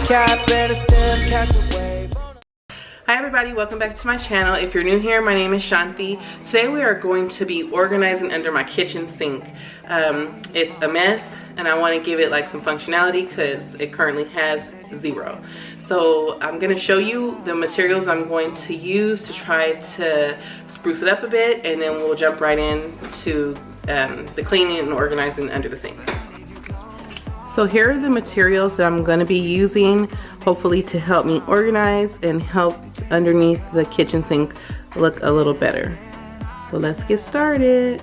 cap and a stem, catch a wave. Hi everybody, welcome back to my channel. If you're new here, my name is Shanti. Today we are going to be organizing under my kitchen sink. It's a mess and I want to give it like some functionality because it currently has zero. So I'm going to show you the materials I'm going to use to try to spruce it up a bit, and then we'll jump right into the cleaning and organizing under the sink. So here are the materials that I'm going to be using, hopefully to help me organize and help underneath the kitchen sink look a little better. So let's get started.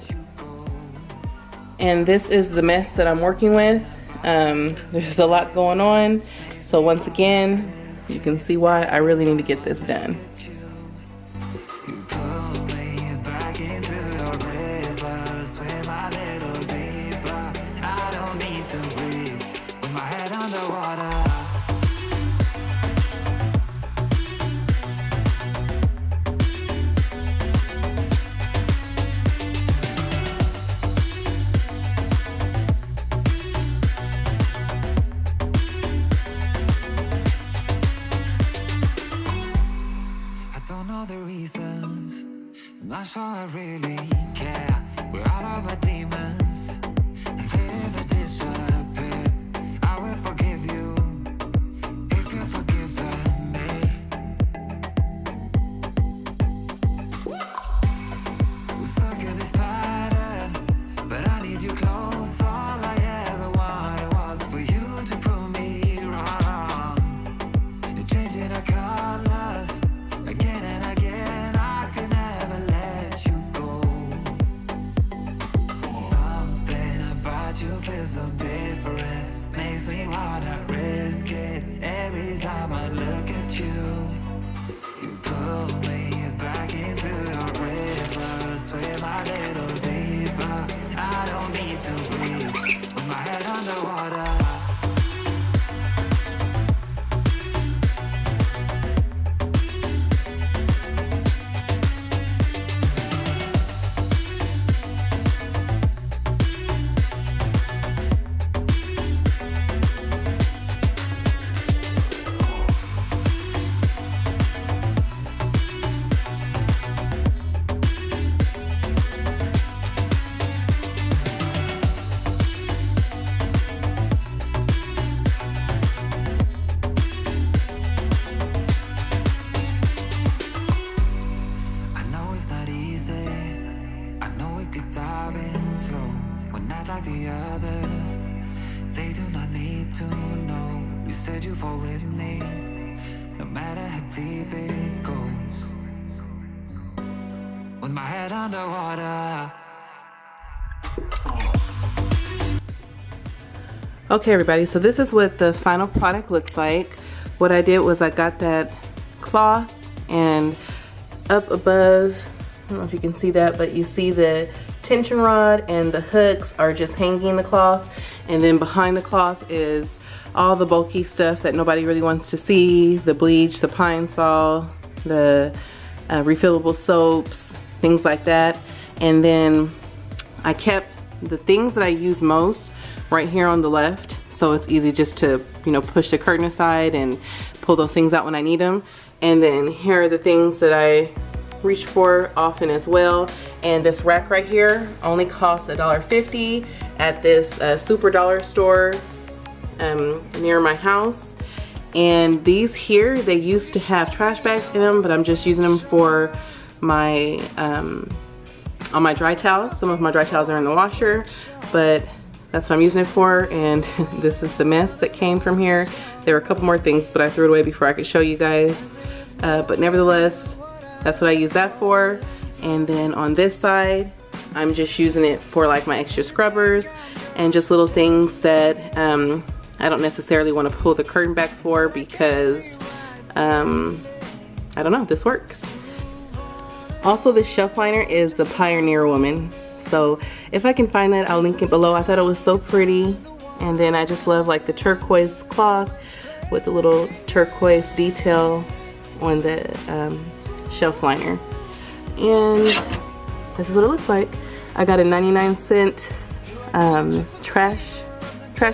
And this is the mess that I'm working with. There's a lot going on. So once again, you can see why I really need to get this done. I'm not sure I really care. We're all of our demons, and they never disappear. I will forgive you if you've forgiven me. We're stuck in this pattern, but I need you close. All I ever wanted was for you to prove me wrong. You're changing our colors again and again. I could never let you go. Something about you feels so different, makes me wanna risk it every time I look at you. You pull me back into your river, swim a little deeper. I don't need to breathe with my head underwater. Like the others, they do not need to know. You said you fall with me, no matter how deep it goes. With my head underwater. Okay everybody, so this is what the final product looks like. What I did was I got that cloth, and up above, I don't know if you can see that, but you see the tension rod and the hooks are just hanging the cloth, and then behind the cloth is all the bulky stuff that nobody really wants to see: the bleach, the pine sol, the refillable soaps, things like that. And then I kept the things that I use most right here on the left, so it's easy just to, you know, push the curtain aside and pull those things out when I need them. And then here are the things that I reach for often as well. And this rack right here only costs $1.50 at this super dollar store near my house. And these here, they used to have trash bags in them, but I'm just using them for my on my dry towels. Some of my dry towels are in the washer, but that's what I'm using it for. And this is the mess that came from here. There were a couple more things, but I threw it away before I could show you guys. But nevertheless, that's what I use that for. And then on this side, I'm just using it for like my extra scrubbers and just little things that I don't necessarily want to pull the curtain back for, because I don't know, this works. Also, this shelf liner is the Pioneer Woman. So if I can find that, I'll link it below. I thought it was so pretty. And then I just love like the turquoise cloth with the little turquoise detail on the shelf liner. And this is what it looks like. I got a 99-cent trash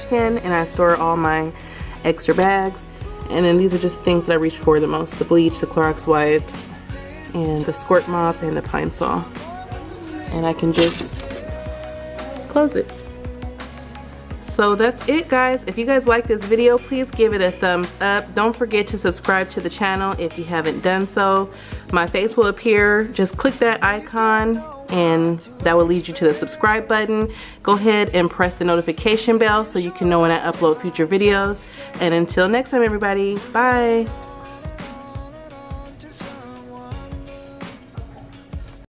can, and I store all my extra bags. And then these are just things that I reach for the most: the bleach, the Clorox wipes, and the squirt mop, and the pine saw. And I can just close it. So that's it, guys. If you guys like this video, please give it a thumbs up. Don't forget to subscribe to the channel if you haven't done so. My face will appear. Just click that icon and that will lead you to the subscribe button. Go ahead and press the notification bell so you can know when I upload future videos. And until next time, everybody, bye.